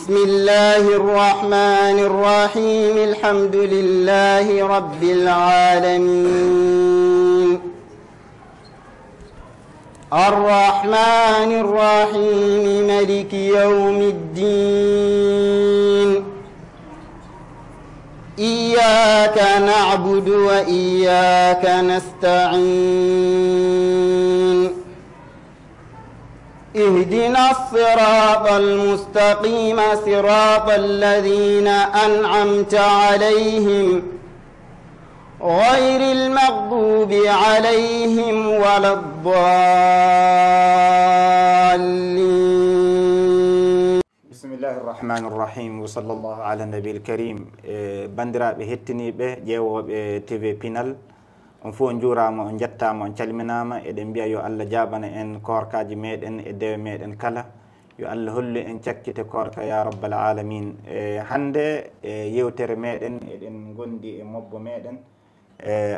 بسم الله الرحمن الرحيم الحمد لله رب العالمين الرحمن الرحيم مالك يوم الدين إياك نعبد وإياك نستعين اهدنا الصراط المستقيم صراط الذين أنعمت عليهم غير المغضوب عليهم ولا الضالين. بسم الله الرحمن الرحيم وصلى الله على النبي الكريم. بندرا بهتني به جيو تي في بينال on fof on juurama on jettama on calminama eɗen mbiya yo Allah jabana en korkaji meɗen e dewe meɗen kala yo Allah hollu en cakkite korka ya rabbal alamin. Hande yewtere meɗen eɗen gondi e mobbo meɗen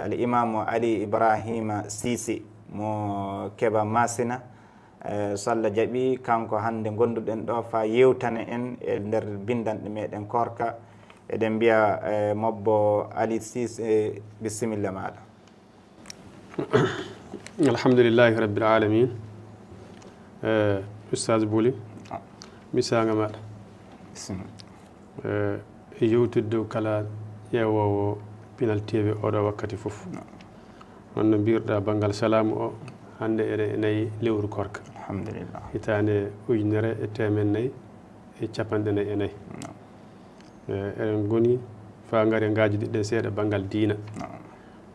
al imamu Ali Ibrahima Sisi mo Keba Masina. So Allah jaaɓi kanko hande gonduɗen ɗo fa yewtana en e nder bindanɗe meɗen korka. eɗen mbiya mobbo Ali Sisi bisimilla maɗa. alhamdulillahi rabbil alamin. Ustaz Boli misaga maɗa yewtude dow kala ƴeewowo Pinal TV oɗo wakkati fof honno mbirɗa banggal salamu o hande eɗen e nayyi lewru korka alhamdulillah hitande ujunere e temen 4 e capanɗe 4 e 4 eɗen goni fa gaari ngaji ɗiɗɗen seeɗa banggal diina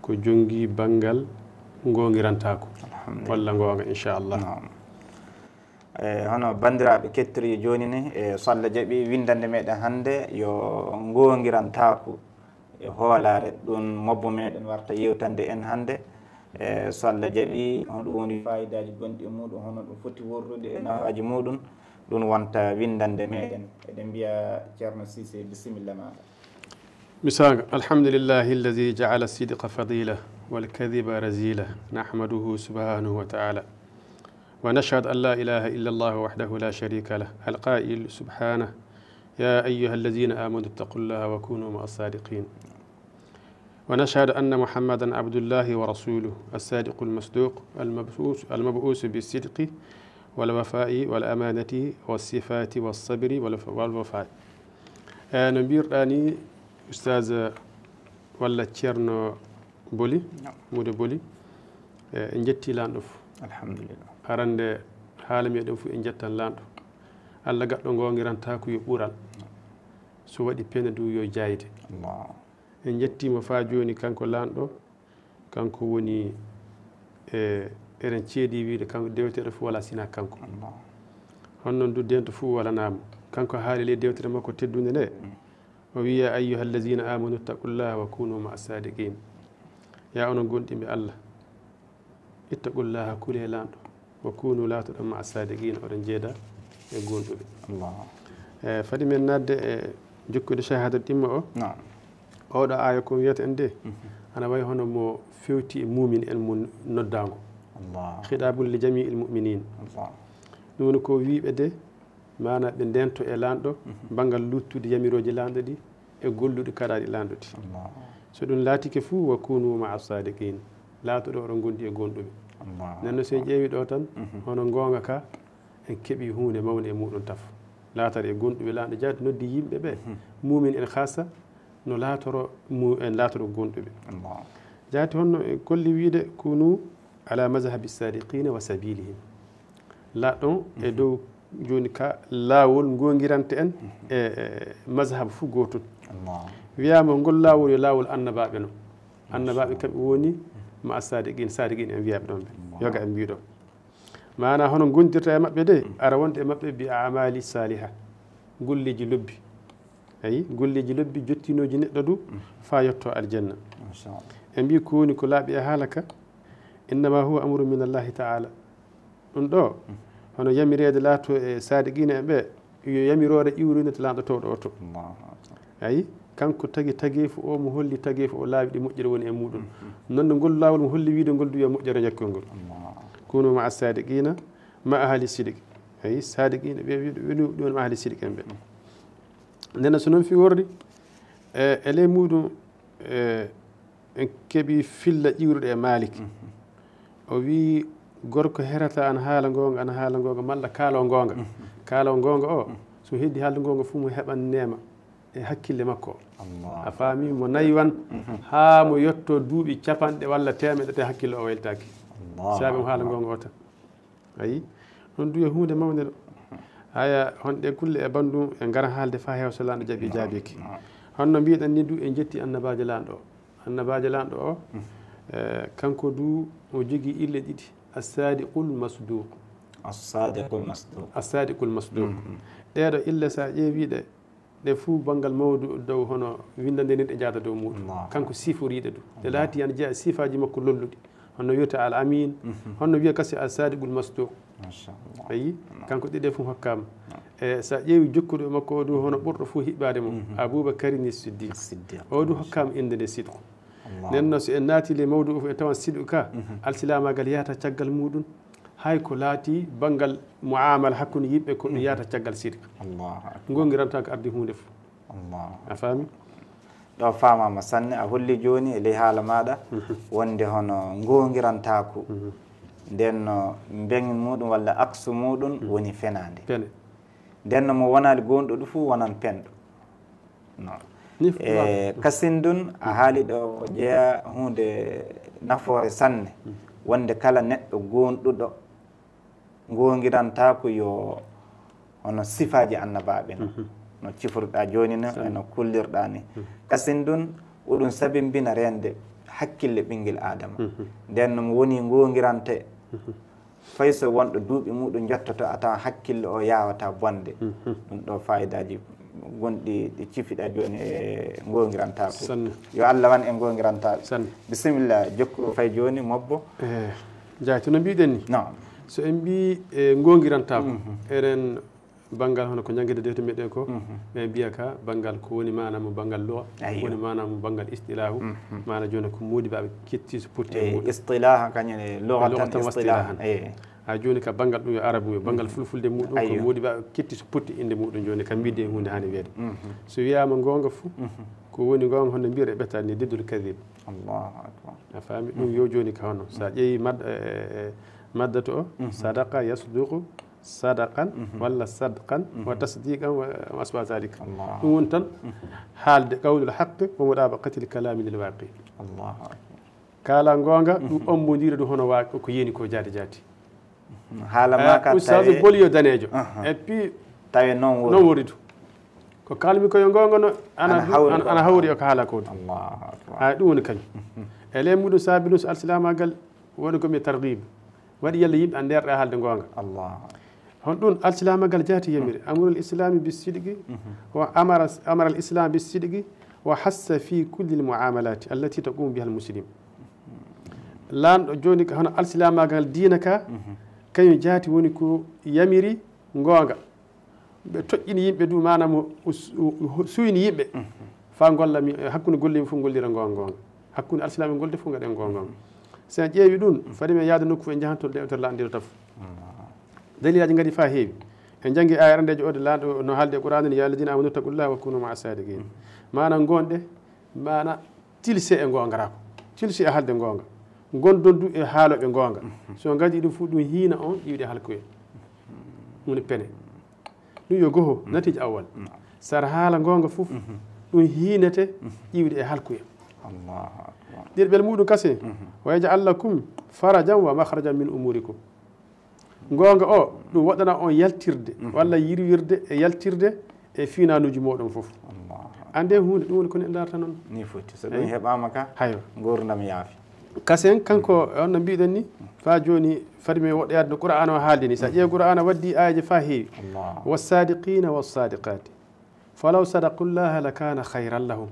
ko jongi banggal gongirantako walla gonga inchallah. Hono bandiraɓe kettiri joni ni so Allah jaaɓi windande meɗen hande yo gongirantako e hoolare ɗum mobbo meɗen warta yewtande en hande. So Allah jaaɓi on ɗum woni fayidaji gonɗi e muɗum hono ɗum foti worrude e nafaji muɗum ɗum wonta windande meɗen. eɗen mbiya ceerno Sise bisimilla maɗa. مساق الحمد لله الذي جعل الصدق فضيلة والكذب رزيلة نحمده سبحانه وتعالى ونشهد أن لا إله إلا الله وحده لا شريك له القائل سبحانه يا أيها الذين آمنوا اتقوا الله وكونوا مع الصادقين ونشهد أن محمدا عبد الله ورسوله الصادق المصدوق المبعوث بالصدق والوفاء والأمانة والصفات والصبر والوفاء. نبير أني أستاذ ولا تشيرنو بولي مودو بولي نجتي لاندوف الحمد لله arande haala meɗen fof en jettan lanɗo Allah gaɗɗo gongiranta ko yo ɓural so waɗi pene du yo jayde en jettima fa joni kanko lanɗo kanko woni eɗen ceedi wiide kanko dewtere fof wala sina kanko honnon du dento fof walanama kanko haali le dewtere makko teddude nde o wi ya ayyuha allazina amanu ittaqullaha wa kunu ma sadiqin. ya onon gonɗiɓe Allah ittaqullaha kule lanɗo wa kunu latoɗon ma sadiqin oɗon jeeda e gonɗuɓe. Fadi men nadde e jokkude shahada ɗimma o oɗo aya ko wiyata en de ana wayi hono mo fewti e mumin en mo noddago khidabul li jami'il mu'minin. ɗum woni ko wiɓe de mana ɓe ndento e lanɗo bangal luttude yamiroji lanɗo ɗi e golluɗi karaɗi lanɗo ɗi so ɗum laatike fuu wa kunu ma sadiqin laatoɗo oɗon gondi e gonɗuɓe. nenno so en ƴeewi ɗo tan hono gonga ka en keeɓi hunde mawde e muɗum taf laatare e gonɗuɓe lanɗo jaadi noddi yimɓe ɓe mumin en khassa no laatoro en laatoro gonɗuɓe jaati honno e kolli wiide kunu ala mazhabi sadiqina wa sabilihim laɗɗon e dow joni ka laawol gongirante en e mazhab fuu gotol wiyama ngol laawol yo laawol annabaɓe no annabaɓe kamɓe woni ma sadiqin en wiyaɓe ɗon ɓe yoga en mbiɗo mana hono gondirta e maɓɓe de ara wonde e maɓɓe bi amali saliha golleji lobbi ayi golleji lobbi jottinoji neɗɗo du fa yetto aljanna. en mbi ko woni ko laaɓi e haala ka innama huwa amru min allahi taala ɗum ɗo hono yamirede laato e sadiqina e ɓe yo yamirore iwrinde to lanɗo towɗo o to ayi kanko tagi tageefu o mo holli tageefu o laawi ɗi moƴƴere woni e muɗum noon no ngol laawol mo holli wiide ngol du yo moƴƴere jakkol ngol kunu ma sadiqina ma ahli sidiq ay sadiqina ɓe wiide ɗum ma ahli sidiq en ɓe ndena so noon fi wordi e ley muɗum en keeɓi filla ƴiwruɗo e Malik o wi gorko herata ana haala gonga ana haala gonga malla kaalo gonga kaalo gonga o so heddi haalde gonga fuu mo heɓan nema e hakkille makko a faami mo nayi wan haa mo yetto duuɓi capanɗe walla temeɗe te hakkille o weltaki saabi mo haala gonga o tan ayi ɗon duya hunde mawde ɗo haya honɗe kulle e bandum e ngara haalde fa heew so lanɗo jaaɓi jaabiki honno mbiɗen ni du en jetti annabajo lanɗo o annabajo lanɗo o kanko du o jogui ille ɗiɗi assadiqul masduq assadiqul masduq ɗeɗo ille sa ƴeewiɗe ɗe fuu banggal mawdu dow hono windande nin ɗe jaada dow muɗum kanko siforiɗe du ɗe laati yana jeeya sifaji makko lolluɗi honno wiyete al amin honno wiya kasi assadiqul masduq ayi kanko ɗiɗe fof hokkama e sa ƴeewi jokkuɗo makko o du hono ɓurɗo fof hiɓɓade mo aboubacarini siddiq o du hokkama inde nde sidqu nden noon so en naati le mawdu o fof en tawan sidqu ka alsilamagal yahata caggal muɗum hay ko laati banggal muamala hakkude yimɓe ko ɗum yahata caggal sidqa gonngiranta ko ardi hunde fof a faami ɗo famama sanne a holli joni e ley haala maɗa wonde hono gonngirantako nden no beŋ muɗum walla aksu muɗum woni fenade nden no mo wonali gonɗo fuu wonan penɗo non e kasin dun a haali ɗo ko ƴeeya hunde nafoore sanne wonde kala neɗɗo gonɗuɗo gongirantako yo hono sifaji annabaɓe no cifruɗa joni no eno kullirɗa ni kasin dun oɗum sabimbina rende hakkille ɓinguel adama nden no mo woni gongirante fay so wonɗo duuɓi muɗum jottoto a tawa hakkille o yawata bonde ɗum ɗo fayidaji gonɗi ɗi cifiɗa joni e gongirantako yo Allah wan en gongirantaɓe bisimilla jokku fay joni mobbo jayti no mbiɗen ni non so en mbi e gongirantako eren banggal hono ko jangguide defte meɗen ko ɓe mbiya ka banggal ko woni manamo banggal loi woni manamo banggal istilahu mana joni ko modibaɓe ketti so potti e muɗum istilah kañene logatan istilahan ha joni ka banggal ɗum yo arabu yo banggal fulfulde muɗum ko modibaɓe ketti so potti inde muɗum joni kam mbide hunde hani weede so wiyama gonga fou ko woni gonga hono mbiyata e ɓettade ni diddul kadib allahu akbar a faami ɗum yo joni ka hono sa ƴeewi maddatu o sadaqa yasduqu sadaqan walla sadqan wa tasdiqan wa asba zalika ɗum woni tan haalde qawlul haqqe wa mudabaqatil kalami lil waqi kala gonga ɗum ombodira ɗum hono waqi ko yeni ko jaati jaati haala ma ka ustade bolio danejo et puis tawi non wori du ko kalmi koye gonga no ana hawri o ko haala ko ɗum ha ɗum woni kañum e ley muɗum saabi ɗum so alsilamagal woni komi targhib waɗi yalla yimɓe an nderɗa haalde gonga hon ɗum alsilamagal jaati yamiri amrul islami bisidqi wa amara al islam bisidqi wa hassa fi kulli l muamalati allati taqumu biha al muslim lanɗo joni hono alsilamagal diina ka kañum jaati woni ko yamiri gonga ɓe toƴƴini yimɓe du manamo suyni yimɓe fa gollami hakkude gollimi fof gollira gonga hakkude alsilami golde fof gaɗen gonga sen ƴeewi ɗum fadi men yaade nokku en jahanto ɗewtere lanɗiro taf dalilaji gadi fa heewi en janggi aya arandejo ode lanɗo no haalde qur'an ni ya alladina amanu taqullaha wa kunu ma'a sadiqin mana gonɗe mana tilse e gongarako tilse e haalde gonga gondon du e haaloɓe gonga so gadi ɗum fu ɗum hiina on ƴiwɗe halkoye ɗum ne pene ɗum yo goho natiji awwal sara haala gonga fof ɗum hiinete ƴiwde e halkoye ɗirɓel muɗum kase wa yaj'al lakum farajan wa makhrajan min umurikum gonga o ɗum waɗana on yaltirde walla yirwirde e yaltirde e finanuji moɗon fof ande hunde ɗum woni ko neɗɗo darata noon ni foti so ɗum heɓama ka hayo gurdam yaafi kasen kanko on no mbiɗen ni fa joni fadi men woɗɗoyade no qur'an o haaldi ni sa ƴeewi qur'an waddi ayaji fa heewi wassadiqina wassadiqati falaw sadaqullaha lakana hayran lahum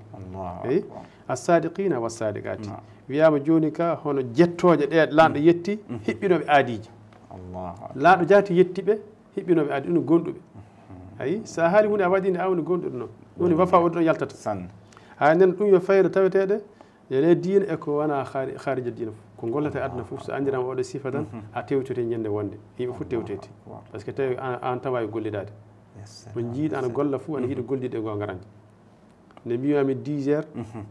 eyi assadiqina wassadiqati wiyama joni ka hono jettoje ɗe lanɗo yetti hiɓɓinoɓe aadiji laaɗo jaati yettiɓe hiɓɓinoɓe aadi ɗum gonɗuɓe ayi sa haali hunde a waɗinde awni gonɗuɗo noon ɗum ni wafa woɗɗo yaltata ha nden ɗum yo fayre taweteɗe ele diina e ko wona harija diina fof ko gollata e aduna fof so andirama oɗo sifa tan a tewtete ñande wonde yimɓe fof tewtete par ce que tawi an tawa e gollidade mo jiiɗa ana golla fuu ana yiɗa gollide go garande ne mbiyami 10 heures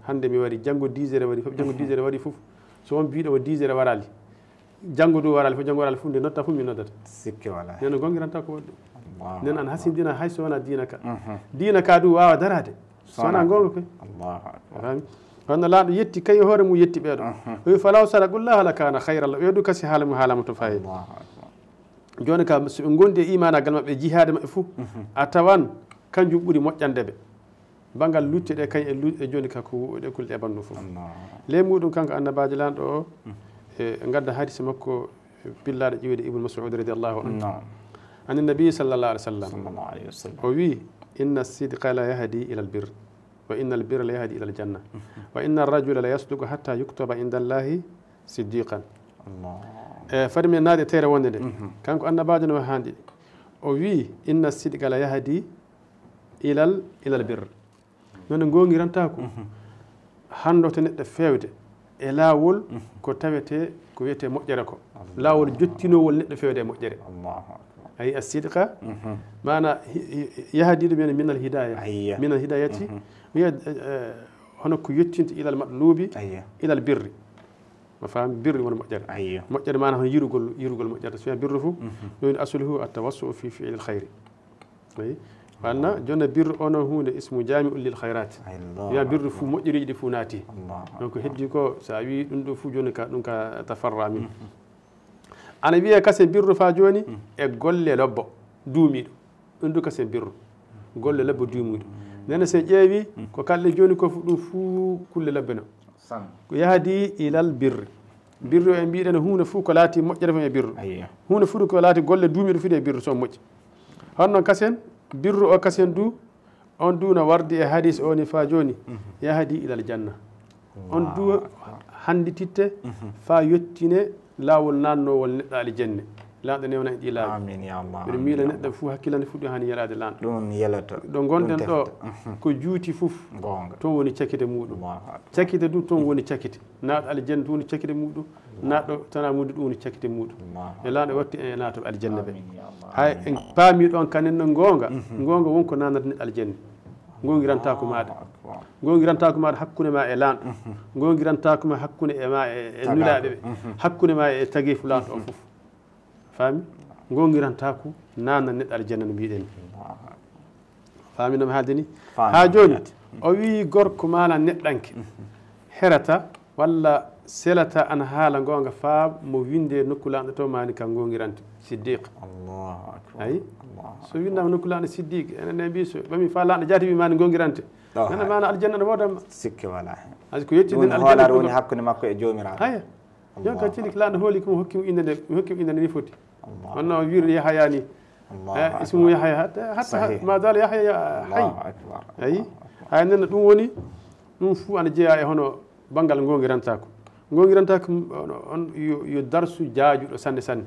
hande mi wari janngo 10 heures wari fof janngo 10 heures wari fof so on biiɗo o 10 heures warali janngo du warali fof janngo warali fof nde notta fof mi noddata sikke wala nen gongiranta ko waɗɗum nen an hasidina hay so wona diina ka du wawa darade so wona gonga koy fami hono laaɗo yetti kay hoore mum yetti ɓeeɗo o wi falaw sadaqullah la kana hayra allah ɓeeɗu kasi haala mum haalama to fayida joni ka so ɓe gondi e imanagal maɓɓe jihade maɓɓe fuu a tawan kanjum ɓuuri moƴƴande ɓe bangal lutte ɗe kañ e joni ka ko ɗe kulɗe ɓandu fof ley muɗum kanko annabajo lanɗo o e gadda hadise makko pillaɗo ƴiwede ibnu mas'ud radiallahu anhu an nabi sallallah alih wa sallam o wi inna sidqa la yahdi ila albir wa inna albirra la yahdi ila aljanna wa inna arrajula la yasduqu hatta yuktaba inda allahi siddiqan e fadi men naade tere wonde nde kanko annabajo no handi o wi inna sidqa la yahdi ila albirr non gongiranta ko handoto neɗɗo fewde e laawol ko tawete ko wiyete moƴƴere ko laawol jottinowol neɗɗo fewde e moƴƴere ay asidqa mana yahdiɗo men min alhidaya min alhidayati wiya hono ko yettinta ilal matlubi ilal birri ma faami birri wona moƴƴere moƴƴere mana hono yirugol moƴƴere so wiya birru fof ɗum asluhu attawassu fi fi'il alkhayri ayi wanna jonna birru ono hunde ismu jami'u lil khairat wiya birru fuu moƴƴiriji ɗi fuu naati donc heddi ko sa wi ɗum ɗo fuu joni ka ɗum ka tafarra min ana wiye kasen birru fa joni e golle lobbo duumiɗo ɗum du kasen birru golle lobbo duumiɗo nene sen ƴeewi ko kalɗe joni ko ɗum fuu kulle lobbe no ko yahdi ilal birri birru e mbiɗen hunde fuu ko laati moƴƴere fo e birru hunde fuu ko laati golle duumiɗo fuude e birru so moƴƴi honno kasen birru o kasen du on du no wardi e hadis o ni fa joni yahdi ilal janna on du handititte fa yettine laawol nannowol neɗɗo aljanna lanɗo newna e ɗi laabi mbiɗa miila neɗɗo fuu hakkillande fuɗɗi hani yalade lanɗo ɗum yelato ɗo gonɗen ɗo ko juuti fof toon woni cakkite muɗum cakkite du toon woni cakkite naɗo aljanna ɗum woni cakkite muɗum naɗɗo tana muɗum ɗum woni cakkite muɗum e lanɗo watti en naatoɓe aljanna ɓe hay en paami ɗon kanen no gonga wonko nanata neɗɗo aljanna gongirantako maɗa gongirantako maɗa hakkude ma e lanɗo gongirantako ma hakkude e ma e nulaɓe ɓe hakkude ma e tagui fulanto o foof faami gongirantako nana neɗɗo aljanna no mbiɗen faami nomi haaldeni ha joni o wi gorko mana neɗɗanke herata walla selata ana haala gonga fa mo winde nokku lanɗo to mani kam gongirante siddiq ayi so windama nokku lanɗo siddiq enen mbi so ɓami fa lanɗo jaati wi mani gongirante nana mana aljanna no wodanma sikke wala hay ko yettiden aljanna woni hakkude makko e jomiraɗo haya jon ka cili ko lanɗo hooli komo hokkimo inde nde ni foti wonno wirde yahaya ni ismu yahaya hatta ma dal yahaya hay ayi hay nen ɗum woni ɗum fuu ana jeeya e hono banggal gongirantako on yo darsu jaajuɗo sanne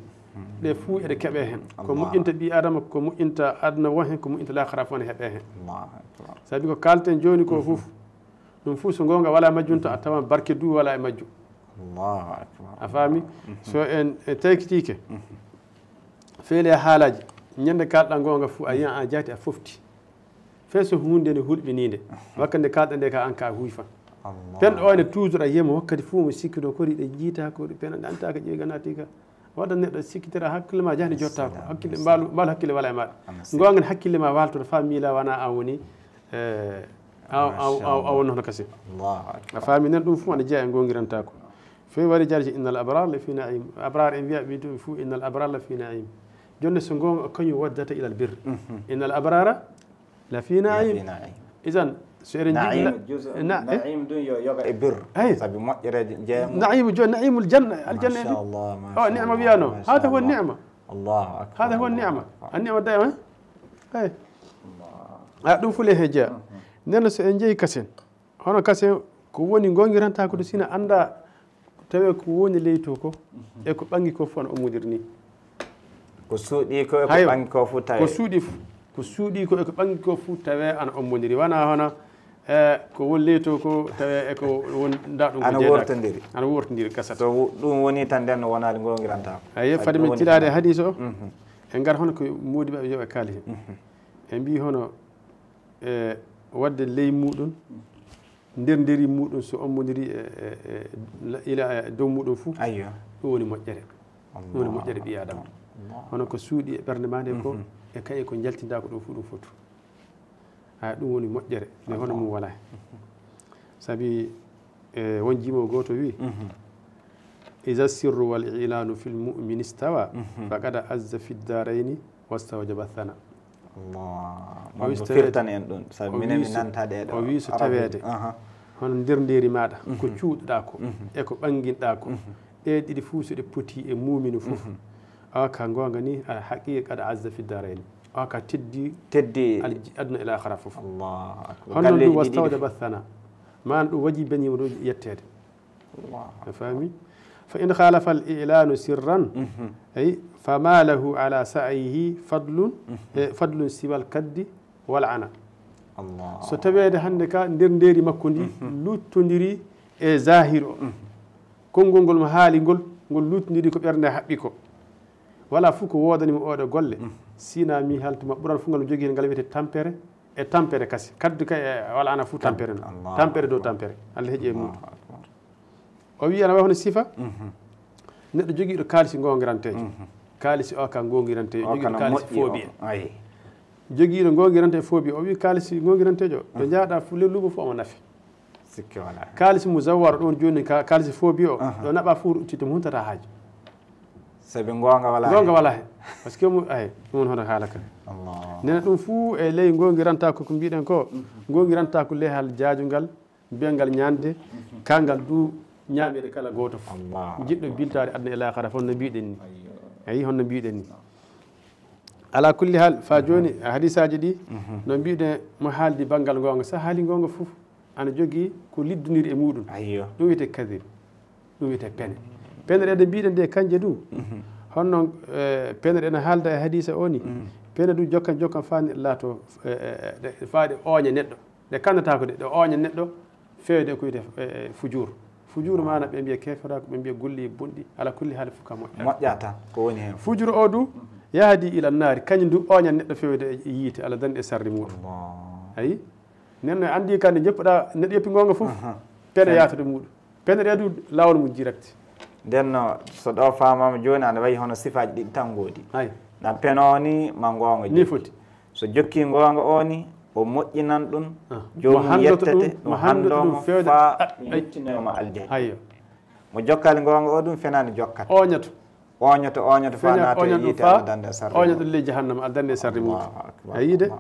ɗe fuu eɗe keeɓe hen ko moƴƴinta ɓi adama ko moƴƴinta aduna won hen ko moƴƴinta lahara fo ne heeɓe hen sabi ko kalten joni ko fof ɗum fuu so gonga wala majjum a tawan barke du wala e majjum a faami so en taykitike feele haalaji ñande kalɗa gonga fuu a yiyan a jaati a fofti fe so hunde nde hulɓinide wakka nde kalɗa nde ka an ka huyfa penɗo o ene toujours a yiyama wakkati fuu mo sikkido kori ɗe jiita ko ɗe pena ɗantaka ƴeeganati ka waɗa neɗɗo sikkitira hakkille ma jahde jotta ko hakkille mbaalu hakkille wala e maɗa gonga ne hakkille ma waltoto fa miila wona an woni a wonno hono kasi a faami nen ɗum fuu aɗa jeeya e gongirantako fewi wari jarji innal abrar la fi naim abrar en wiya ɓe ɗum fuu innal abrar la fi naim jonde so gonga kañum waddata ilal birre innal abrara la fi naim isan so eɗen naim ɗum yo yoga e birre saabi moƴƴere jeeyam naimu joni naimul janna aljanna en o ni'ma wiyano hada huwa ni'ma hada huwa ni'ma a ni'ma dayma ey a ɗum fule he jeeya nden so en jeeyi kasen hono kasen ko woni gongiranta ko ɗo sina anda tawi ko woni ley to ko e ko ɓangi ko fof no ommodir ni ko suuɗi ko e ko ɓangi ko fof tawe ko suuɗi ko e ko ɓangi ko fof tawe ana ommodiri wona hono ko woni ley to ko tawe e ko woni nda ɗum ana wortodiri gasata so ɗum woni tan nden no wonade gongiranta ayi fade min tiɗade hadis o e ngar hono ko moodi ɓe yoɓe kaali hen e mbi hono wadde ley muɗum nderi muɗum so ommodiri ila dow muɗum fuu ayyo ɗum woni moƴƴere ɗum woni moƴƴere ɓi adama hono ko suuɗi e ɓernde ma nde ko e kaye ko jaltinta ko ɗum fuu ɗum fotu ɗum woni moƴƴere mais hono mum wala sabi won jimo goto wi iza sirru wal ilanu fil mu'min istawa faqad azza fi darayni wastawjaba thana mo firtan en ɗum sabi minen mi nantade o wi so tawede hono nder nderi maɗa ko cuuɗɗa ko e ko ɓanguinɗa ko ɗe ɗiɗi fuu so ɗe poti e mumino fof awa ka gonga ni ala haqiqa qad azza fi darayni awa ka teddi aduna ila akhira fof hono ɗum wastawjaba thana man ɗum waji beñima ɗo yettede a faami fa in khalafa al ilanu sirran ay fama lahu ala sa'yihi fadlun siwal kaddi wal ana so tawede hande ka nder nderi makko ndi luttodiri e zahir o konngol ngol mo haali ngol luttodiri ko ɓernde haɓɓi ko wala fof ko wodanimo oɗo golle sina mi haltuma ɓuran fof ngal jogui ngal wiyete tampere e tampere kasi kaddu ka e wala ana fof tampere no tampere dow tampere Allah heeƴi e muɗum o wi ana wayi hono sifa neɗɗo jogiiɗo kaalisi gongirantejo kaalisi o ka gongirantejo jogiiɗo kaalisi fooɓi e jogiiɗo gongirante fooɓi o wi kaalisi gongirantejo ɗo jaaɗa fu lelluɓo fof omo nafi sikki wala kaalisi mo zawwaro ɗon joni kaalisi fooɓi o ɗo naɓa fu ruttide mo huntata haaji sabi gonga wala he par ce que mo ay ɗum woni hono haala ka nena ɗum fuu e ley gongiranta ko mbiɗen ko gongiranta ko ley haal jaajungal mbiyangal ñande kangal du ñaamede kala goto fof jiɗɗo biltade adna e lakara fof no mbiɗen ni ayi honno mbiɗen ni ala kulli hal fa joni hadisaji ɗi no mbiɗen mo haaldi banggal gonga sa haali gonga fof ana jogui ko lidduniri e muɗum ɗum wiyete kadib ɗum wiyete pene ɗe mbiɗen nde kanje du honno pene ɗe ne haalda e hadisa o ni pene du jokkan fani laato faade ooña neɗɗo ɗe kandata ko ɗe ooña neɗɗo fewde ko wiyete fujur mana ɓe mbiya kefera ko ɓe mbiya golli bonɗi ala kulli haali fof ka moƴƴata ko woni hen fujur o du yahdi ila naari kañum du ooña neɗɗo fewde e yiite ala dandi e sarri muɗum ayi nenno andi kande jeppuɗa neɗɗo yeppi gonga fof pene yatode muɗum pene ɗe du lawol mum direct nden no so ɗo famama joni aɗa wayi hono sifaji ɗiɗi tan goodi ɗan peno ni ma gonga ni foti so jokki gonga o ni o moƴƴinan ɗum jomum yettete mo handomo fa yettinoma aljanna ayyo mo jokkali gonga o ɗum fenani jokkata oñoto fa naata yiite ala dande sarri oñoto ley jahannama ala dande sarri muɗum ayide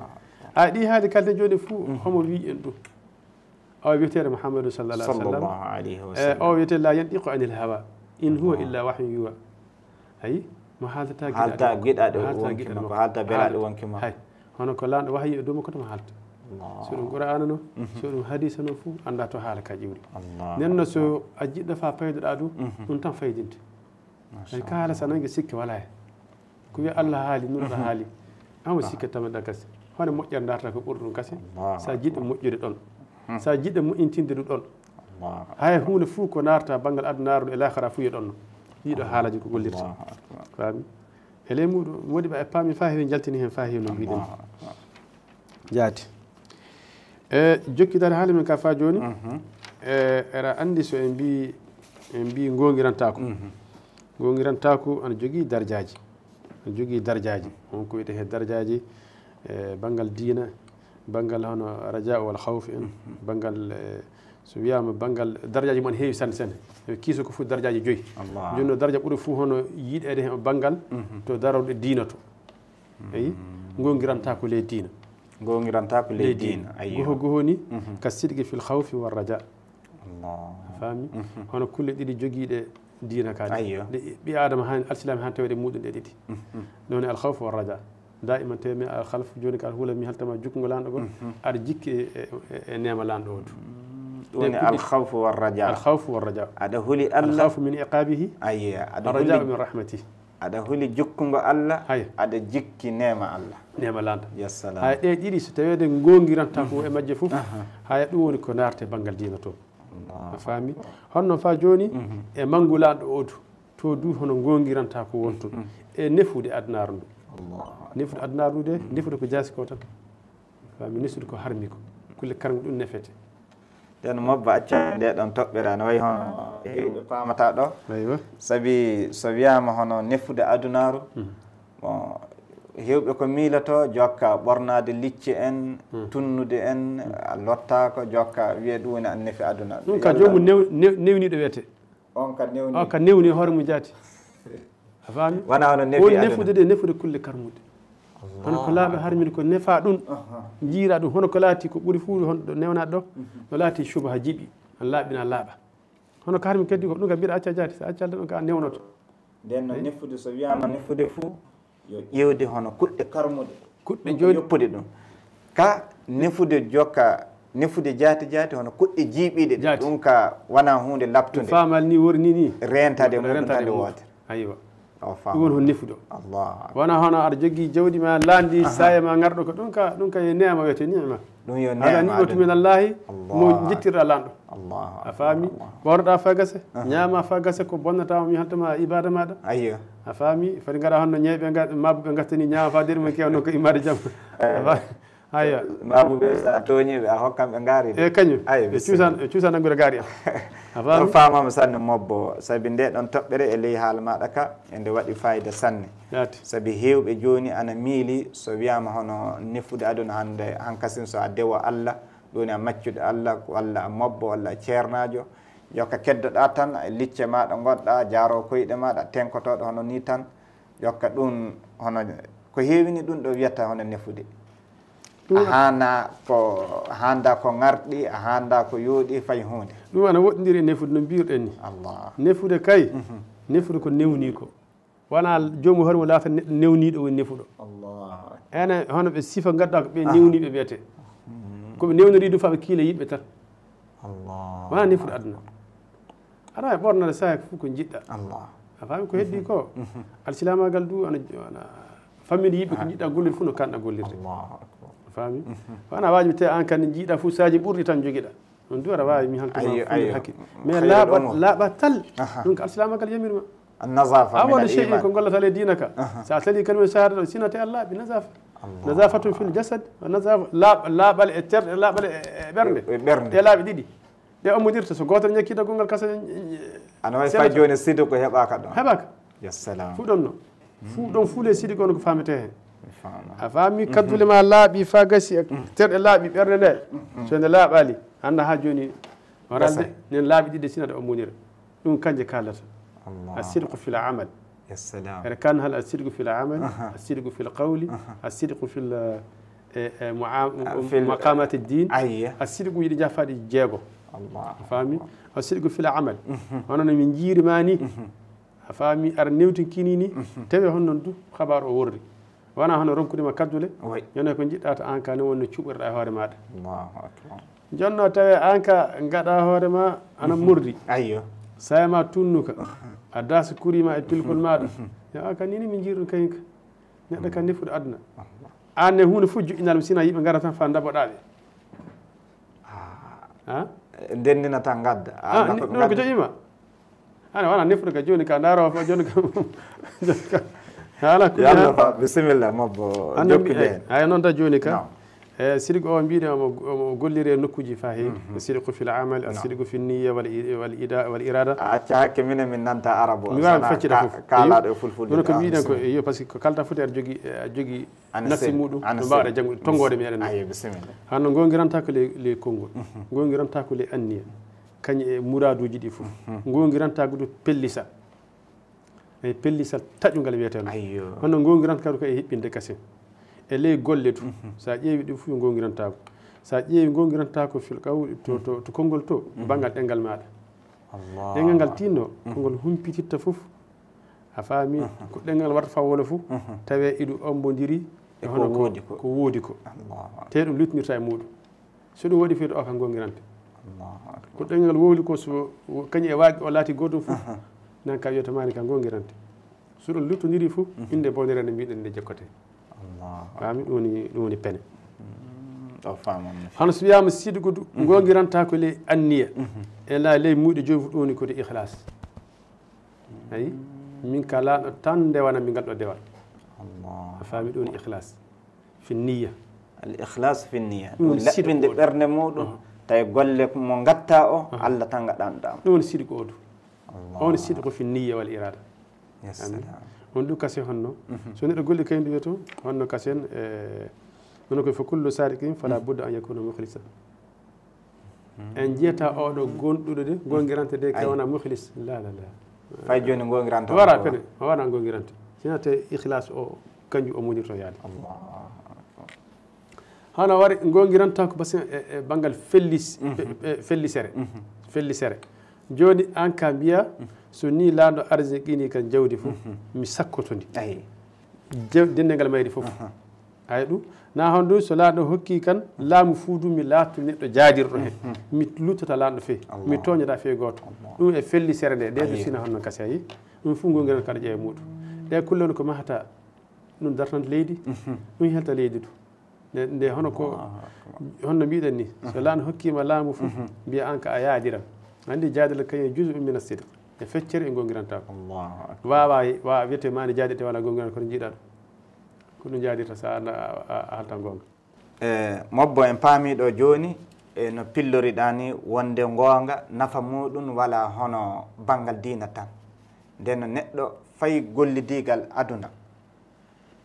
a ɗi haali kalde joni fuu homo wi en ɗum o wiyetere mouhamadou sallallahu alayhi wa sallam o wiyete la yantiqu anil hawa in huwa illa wahyun yuha ayi mo haaldata giɗaɗe wonkima ko haalta belaɗe wonkima hay hono ko lanɗo wahyi e dow makko toma haalta so ɗum qur'ana no so ɗum hadisa no fuu anda to haala ka ƴiwri nenno so a jiɗɗo fa paydoɗa ɗum ɗum tan faydinte ay ka haala sa nangue sikke wala he ko wiya Allah haali nurɗo haali amo sikke tameɗa kasi hono moƴƴere darta ko ɓuuri ɗum kasi sa jiɗɗo moƴƴude ɗon sa jiɗɗo moƴƴintinde ɗum ɗon hay hunde fuu ko narta banggal adunaru e lahara fuu ye ɗon no yiɗo haalaji ko gollirta faami e ley muɗum modi ɓa e paami fa heewi jaltini hen fa heewi no mbiɗen jaati e jokkidare haali men ka fa joni era andi so en mbi gongirantako ana jogui dardiaji on ko wiyete he dardiaji banggal diina banggal hono raja wal khawf en banggal so wiyama banggal dardiaji mon heewi sanne kiiso ko fof dardiaji 5 joni no dardia ɓuuri fuu hono yiiɗede hen banggal to darawɗe diina to ayi gongirantako ley diina goho ni ka sidqi fil khawfi war raja faami hono kulle ɗiɗi joguiɗe diina kadi ɓi adama han alsilami han tawede muɗum ɗe ɗiɗi ɗon al khawf war raja daiman temi al khalf joni ka huula mi haltama jukkugo lanɗo gol aɗa jikki e nema lanɗo o woni al khawfu war raja aɗa huuli Allah al khawfu min iqabihi raja min rahmatihi aɗa huuli jukkugo Allah aɗa jikki nema Allah nema landa yassalam hay ɗe ɗiɗi so tawede gongiranta ko e majje fof hay ɗum woni ko narte banggal diina to a faami honno fa joni e manggu lanɗo o to du hono gongiranta ko wonto e nefude adnaru ndu nefude adnaaru de nefude ko jaasi ko tan faami nesude ko harmi ko kulle karmi ɗum nefete den mobba acca nde ɗon toɓɓere ne wayi hono hewɓe paamata ɗo aywa sabi so wiyama hono nefude adunaru bon hewɓe ko miilato jokka ɓornade licce en tunnude en lottako jokka wiye ɗum woni an nefi aduna ɗum ka jomum newniɗo wiyete on ka newni o ka newni hoore mum jaati a faami wona hono nefi aduna nefude de nefude kulle karmude hono ko laaɓe harmide ko nefa ɗum jiira ɗum hono ko laati ko ɓuri fuu hono ɗo newnaɗo ɗo no laati subaha jiɓi an laaɓina laaɓa hono ko harmi keddi ko ɗum ka mbiɗa acca jaati so accalde ɗum ka newnoto nden no nefude so wiyama nefude fuu yo ƴewde hono kuɗɗe karmude kuɗɗe jooɗi yoppude ɗum ka nefude jokka nefude jaati jaati hono kuɗɗe jiiɓiɗe ɗum ka wona hunde labtude faamal ni wori ni rentade muɗum tande wootere aywa o ɗum woni hon nefude o Allah wona hono aɗa jogii jawdi ma laandi saya ma ngarɗo ko ɗum ka e nema wiyete nima ɗum yo ala ni'matu min allahi mo jettirɗa lanɗo a faami ɓorɗa fa gase ñaama fa gase ko bonnatama mi haltama ibada maɗa ayyo a faami foti gaɗa honno ñeeɓe mabuɓe gattani ñaama fa nder mo kewno ko immade jaam aywa mabuɓe sa toñiɓe a hokkamɓe gaari e kañum ɓe cuusa nanngude gaari am ɗon famama sanne mobbo sabi nde ɗon toɓɓere e ley haala maɗa ka ende waɗi fayida sanne sabi hewɓe joni ana miili so wiyama hono nefude aduna hande hankasin so a dewo Allah ɗoni a maccude Allah walla a mobbo walla a ceernajo jokka keddoɗa tan e licce maɗa gonɗa jaaro koyɗe maɗa tenkotoɗo hono ni tan jokka ɗum hono ko hewini ɗum ɗo wiyata hono nefude a handa ko garɗi a handa ko yooɗi fay hunde ɗum ana woɗɗodiri e nefude no mbirɗen ni Allah nefude kay nefude ko newni ko wona jomum hoore mo laata neɗɗo newniɗo woni nefuɗo ene hono ɓe sifa gadda ko ɓe newniɓe wiyete koɓe newnori ɗum faɓe kiila yiɓɓe tan wona nefude aduna aɗa wawi ɓornade saha fof ko jiɗɗa a faami ko heddi ko alsilamagal du ana famminde yiɓɓe ko jiɗɗa gollirde fof no kanɗa gollirde faami wona wajibi te an kandi jiiɗa fof saji ɓurɗi tan joguiɗa ɗum du aɗa wawi mi haltama fulde hakkil mais laaɓa tal ɗum ko alsilamagal yamirma awon chey ko gollata le dina ka sa tali kalme shahada ɗo sinate a laaɓi nasafatun fil jasad laaɓal e terɗe laaɓal e ɓernde ɗe laaɓi ɗiɗi ɗe ommodirta so gotal ñakkida gongal kasa ana wawi fay joni sidi ko heɓaka ɗon heɓaka fu ɗon no fu ɗon fuule sidi kono ko famete hen a faami kaddule ma laaɓi fa gasi terɗe laaɓi ɓernde nde so nde laaɓali anda ha joni oralde nen laaɓi ɗiɗi sinade ommonira ɗum kanje kallata الصدق في العمل يا سلام كان هل الصدق في العمل الصدق في القول الصدق في مقامات الدين الصدق يدي جافادي جيغو الله فاهمي الصدق في العمل انا من جيري ماني فاهمي ار نيوتين كينيني تبي هون نندو خبار او وردي وانا هون رونكودي ما كادولي يانا كو جيدات ان كان wonno cuɓirɗa hoore maɗa allahu akbar jonno tawi an ka gaɗa hoore ma ana murdi ayyo sayama tunnuka a dasa kurima e tilkol maɗa ya ka nini min jiiɗum kayinka neɗɗo ka nefude aduna an ne hunde fof joƴƴinalma sina yimɓe gara tan fa daɓoɗaɓe ndendina tan gadda ɗum ko joƴƴima hane wona nefude ka joni ka darowa fo joni ka bisimilla mobbo jokkude hen hay noon ta joni ka sidiko o mbiɗe omo golliri e nokkuji fa heewi sidiko fil amal sidiko fi niya wal irada acca hakke minen min nanta arabe mi wawi feccita fof kalaɗo e fulfulde ɗum ko mbiɗen ko yo par ce que ko kalta foti aɗa jogui nafsi muɗum no mbawɗa janggude tonggode meɗen ayi bisimilla hanno gongiranta ko les konngol gongiranta ko les anniya kañe e muraduji ɗi fof gongiranta goɗo pellisa e pellisal taƴugal wiyeteno honno gongiranta kadi ko e hiɓɓinde kasen e ley golle to sa ƴeewi ɗum fof gongirantako sa ƴeewi gongirantako fil kaw to konngol to banggal ɗengal maɗa ɗengal ngal tinno konngol humpititta fof a faami ko ɗengal warta fawwolo fof tawe iɗu ombodiri e hono ko woodi ko te ɗum luttinirta e muɗum so ɗum waɗi feeto o kam gongirante ko ɗengal wowli ko so kañum e waagi o laati goɗɗum fof nan ka wiyatamani ka gongirante so ɗum luttodiri fof inde bonere nde mbiɗen nde jekkote faami ɗum woni pene hano so wiyama sidgo gongiranta ko ley anniya e la ley muyɗo joni fof ɗum woni kode ihlas ayi min ka laaɗo tan ndewana mi ngal ɗo dewal الله فامي دون إخلاص في النية الإخلاص في النية لكن دي برنة مودو تيقول لك مونغتا أو الله تنغا دام دام دون صدق أودو هون صدق في النية والإرادة يا سلام هون دو كاسي هونو سو نيدو غولي كاين ديوتو هونو كاسين نونو فكل سارق فلا بد أن يكون مخلصا en jiyata oɗo gonɗuɗo de gongirante de ke wona mukhlis la la la fay joni gongirante wara kadi wona gongirante sinate ikhlas o kanju o muñirto yaade hana wari gongiranta ko basin e bangal fellisere joni an ka mbiya so ni laando arjekini kan jawdi fof mi sakkotodi dendengal mayri fof ay ɗum na hondu so laado hokki kan laamu fuudu mi laatu neɗɗo jaadirɗo hen mi luttata laanɗo fe mi toñata fe goto ɗum e fellisere nde ɗeɗo sina honno kasi ayi ɗum fu gongiran kada ƴeewe muɗum ɗe kullon ko mahata ɗum dartante leydi ɗum helta leydi du nde hono ko honno mbiɗen ni so laano hokkima laamu fof mbiya an ka a yaadiram andi jaadila kañum jusu min as-sidq e feccere e gongiranta ko wawa wiyete mani jaadite wala gongiran kono jiiɗa ɗum ko ɗum jaadirta sa a haltan gonga mobbo en paamiɗo joni no pilloriɗa ni wonde gonga nafa muɗum wala hono banggal diina tan nden neɗɗo fayi gollidigal aduna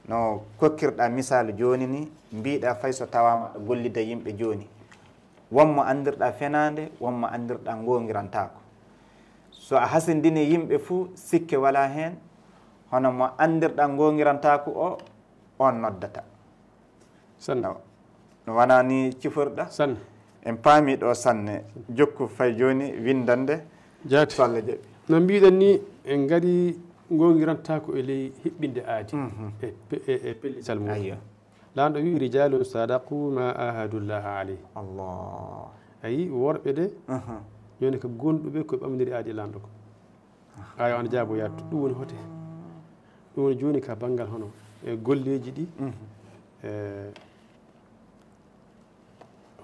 no kokkirɗa misal joni ni mbiɗa fay so tawama ɗo gollida yimɓe joni wonmo andirɗa fenade wonmo andirɗa gongirantako so a hasindini yimɓe fuu sikke wala hen hono mo andirɗa gongirantako o on noddata sanne no wona ni ciforɗa sanne en paami ɗo sanne jokku fay joni windande jaati so Allah jaɓi no mbiɗen ni en gari gongirantako e ley hiɓɓinde aadi e pellital muɗum laanɗo wi rijalun sadaqu ma ahadullah alayh Allah ayi worɓe de joni ko gonɗuɓe koye ɓamdiri aadi laanɗo ko ayo ana jaabo yattu ɗum woni hote ɗum woni joni ka banggal hono e golleji ɗi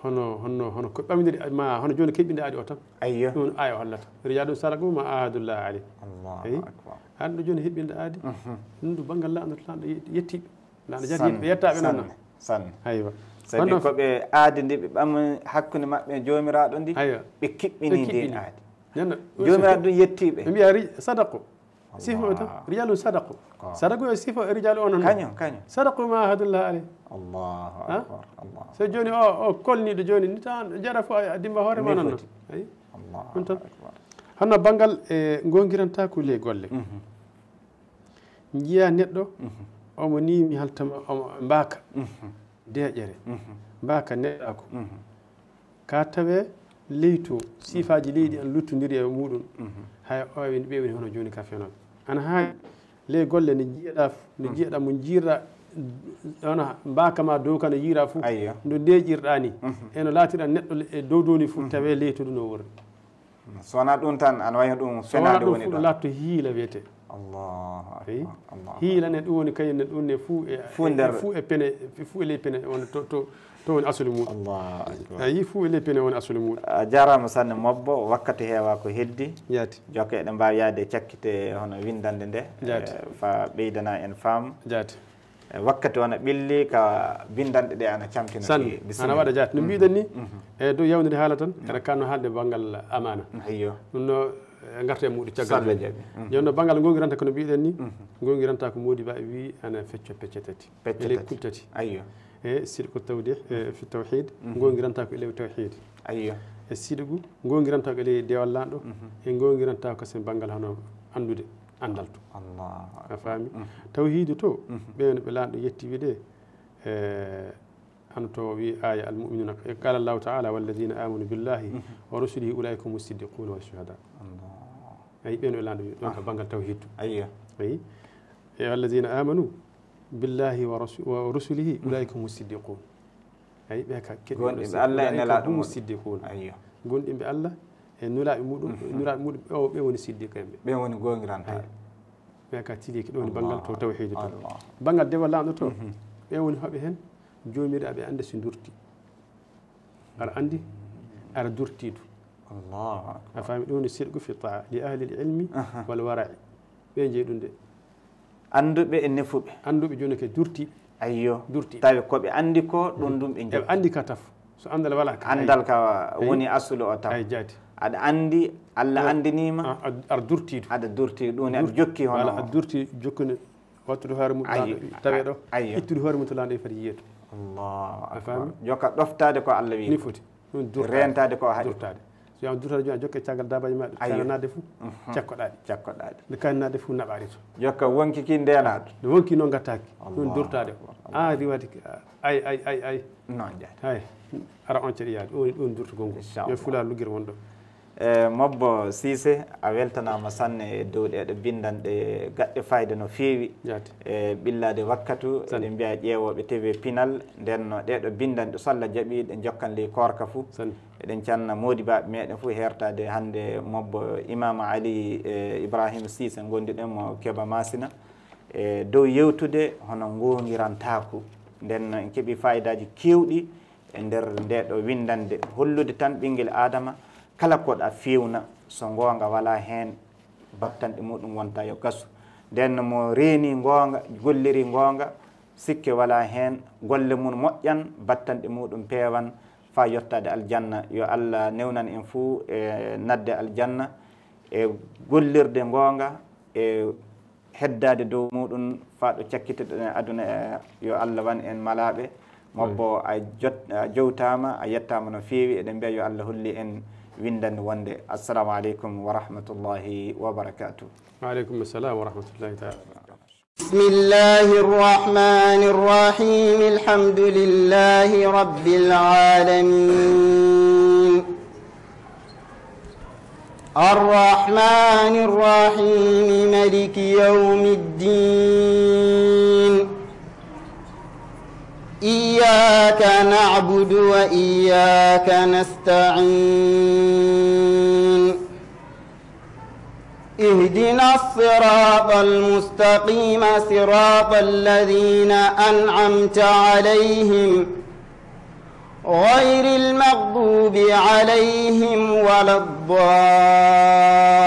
hono ko ɓamdiri ma hono joni keɓɓinde aadi o tan ayyo ɗum aya o hollata rijalum sadaqu ma ahadullah alayh Allahu akbar anɗo joni heɓɓinde aadi ɗum ɗo banggal laanɗo laanɗo yettiɓe laanɗo jadi yimɓe yettaɓe noon sanne aywa sabi koɓe aadi ndi ɓe ɓama hakkude maɓɓe e jomiraɗo ndi ɓe kiɓɓini ndin aadi jomiraɗo ɗum yettiɓe ɓe mbiya sadaqu sifo tan rijalum sadaqu sadaqu e sifo e rijalu o noon kañum sadaqu ma ahadullah alayh Allahu akbar Allah so joni o kolniɗo joni ni tan jaɗa fo a dimba hoorema noon noon ayi ɗum tan hanno banggal e gongirantako ley golle jiya neɗɗo omo ni mi haltama omo mbaka deƴere mbaka neɗɗako ka tawe leyto sifaji leydi an luttodiri e muɗum hay ɓe woni hono joni ka fenoɓe ana haali ley golle ne jiiyeɗa mo jiirɗa hono mbaka ma dow kana yiira fo ndo deƴirɗa ni eno laatiɗa neɗɗo e dow downi fo tawe leyto ɗum no worri so wona ɗum tan ana wayno ɗum fenade woni ɗum latto hiila wiyete hiila ne ɗum woni kañum ne ɗum ne fuu e pene fuu e ley pene woni to woni asuli muɗum ayi fuu e ley pene woni asuli muɗum a jarama sanne mobbo wakkati heewa ko heddi jaati jokke eɗen mbawi yaade cakkite hono windande nde fa ɓeydana en faam jaati wakkati wona ɓilli ka bindanɗe ɗe ana camtina sanne ana waɗa jaati no mbiɗen ni e dow yawnide haala tan eɗa kanno haalde banggal amana ayyo ɗum no garta e muɗum caggal joni no banggal gongiranta kono mbiɗen ni gongiranta ko Mody Ba wi ana fecco pecce tati ele kultati ayyo e sidqu tawdih fi tawhid gongiranta ko ele tawhid ayyo e sidqu gongiranta ko ele dewal lanɗo e gongiranta ko sen banggal hono andude andal to Allah a faami tawhidu to ɓewne ɓe lanɗo yetti wi de hano to wi aya almuminuna qala Allahu taala walladina amanu billahi wa rusulihi ulaika humu siddiquna wa shuhada ayi ɓen o lanɗo ɗon ko banggal tawhid ayyo ayi e walladina amanu billahi wa rusulihi ulaika humu siddiqun ayi ɓe ka keɗɗiɓe Allah e nelaɗo humu siddiqun ayyo gonɗinɓe Allah e nulaɓe muɗum nulaɓe muɗum ɓe woni siddiqa en ɓe woni gongiranta ɓe ka tiliki ɗo woni banggal to tawhidu to banggal dewal lamɗo to ɓe woni hoɓe hen jomiraɓe ande so durti aɗa andi aɗa durtidu Allah a faami ɗum woni sidqu fi taa li ahli l ilmi wal wara'i ɓe jeeyi ɗum de anduɓe e nefuɓe anduɓe joni ke durtiɓe ayyo durtiɓe tawi koɓe andi ko ɗum ɗum ɓe eɓe andi ka taf so andal wala ka andal ka woni asulu o taf ay jaati aɗa andi Allah andinima aɗa durtiɗo aɗa durti ɗum ne aɗa jokki hono aɗa durti jokkune wattude hoore mum tawe ɗo ittude hoore mum to laande foti yiyeto allahu akbar jokka ɗoftade ko Allah wi ni foti ɗum rentade ko haɗi durtade so yama durtade joni a jokke caggal dabaji maɗa cananade fo cakkoɗaɗe nde kannade fo naɓari to jokka wonki ki ndenaɗo nde wonki noon gattaki ɗum durtade riwati ay non jaati hay ara on ceeɗi yaade ɗon durtugol ngol yo fula luggir won ɗo mobbo Cissé a weltanama sanne e dow ɗeɗo bindanɗe gaɗɗe fayde no feewi e ɓillade wakkatu eɗen mbiya ƴeewoɓe TV Pinal nden no ɗeɗo bindanɗe so Allah jaaɓi ɗe jokkan ley korka fou eɗen canna modibaɓe meɗen fo hertade hande mobbo Imama Ali Ibrahima Cissé gondiɗen mo Keɓa Masina e dow yewtude hono gonirantako nden en keeɓi fayidaji kewɗi e nder ndeɗo windande hollude tan ɓinguel adama kala koɗa fewna so gonga wala hen battanɗe muɗum wonta yo gasu nden mo reeni gonga golliri gonga sikke wala hen golle mum moƴƴan battanɗe muɗum peewan fa yettade aljanna yo Allah newnan en fuu e nadde aljanna e gollirde gonga e heddade dow muɗum fa ɗo cakkiteɗen aduna yo Allah wan en malaɓe mobbo a jowtama a yettama no feewi eɗen mbiya yo Allah holli en windande wonde assalamu aleykum wa rahmatullahi wa barakatuh waaleykum assalam wa rahmatullahi taala بسم الله الرحمن الرحيم الحمد لله رب العالمين الرحمن الرحيم مالك يوم الدين إياك نعبد وإياك نستعين اهدنا الصراط المستقيم صراط الذين أنعمت عليهم غير المغضوب عليهم ولا الضالين